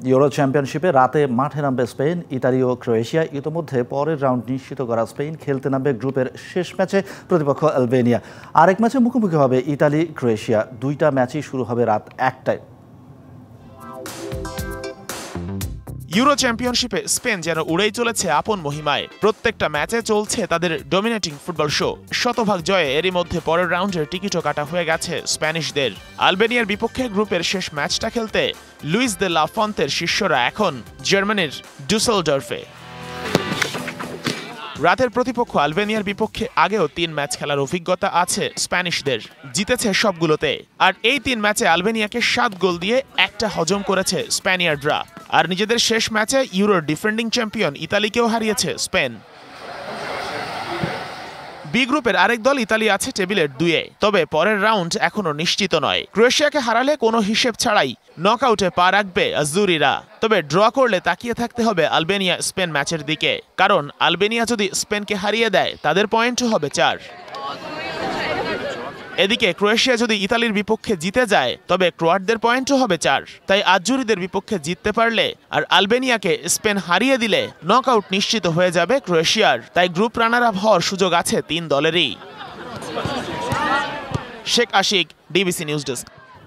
Euro চ্যাম্পিয়নশিপে রাতে মাঠে নামবে স্পেন, ইতালি ও ক্রোয়েশিয়া। ইতোমধ্যে পরের রাউন্ড নিশ্চিত করা স্পেন খেলতে নামবে গ্রুপের শেষ ম্যাচে প্রতিপক্ষ আলবেনিয়া। আরেক ম্যাচে মুখোমুখি হবে ইতালি ক্রোয়েশিয়া। দুইটা ম্যাচই শুরু হবে রাত 1টায়। ইউরো চ্যাম্পিয়নশিপে স্পেন যেন উড়েই চলেছে আপন মহিমায়। প্রত্যেকটা ম্যাচে চলছে তাদের ডমিনেটিং ফুটবল শো। শতভাগ জয়ে এরই মধ্যে পরের রাউন্ডের টিকিটও কাটা হয়ে গেছে স্প্যানিশদের। আলবেনিয়ার বিপক্ষে গ্রুপের শেষ ম্যাচটা খেলতে লুইস দে লা ফন্তের শিষ্যরা এখন জার্মানির ডুসেলডর্ফে। রাতের প্রতিপক্ষ আলবেনিয়ার বিপক্ষে আগেও 3 ম্যাচ খেলার অভিজ্ঞতা আছে স্প্যানিশদের, জিতেছে সবগুলোতে। আর এই 3 ম্যাচে আলবেনিয়াকে 7 গোল দিয়ে একটা হজম করেছে স্প্যানিয়ার্ডরা। আর নিজেদের শেষ ম্যাচে ইউরোর ডিফেন্ডিং চ্যাম্পিয়ন ইতালিকেও হারিয়েছে স্পেন। বি গ্রুপের আরেক দল ইতালি আছে টেবিলের 2-এ। তবে পরের রাউন্ড এখনো নিশ্চিত নয়। ক্রোয়েশিয়াকে হারালে কোনো হিসেব ছাড়াই নকআউটে পা রাখবে আজুরিরা। তবে ড্র করলে তাকিয়ে থাকতে হবে আলবেনিয়া স্পেন ম্যাচের দিকে, কারণ আলবেনিয়া যদি স্পেনকে হারিয়ে দেয় তাদের পয়েন্টও হবে 4। এদিকে ক্রোয়েশিয়া যদি ইতালির বিপক্ষে জিতে যায় তবে ক্রোয়াটদের পয়েন্টও হবে 4। তাই আজুরিদের বিপক্ষে জিততে পারলে আর আলবেনিয়াকে স্পেন হারিয়ে দিলে নকআউট নিশ্চিত হয়ে যাবে ক্রোয়েশিয়ার। তাই গ্রুপ রানার আপ হওয়ার সুযোগ আছে 3 দলেরই। Sheikh Ashik, DBC news desk.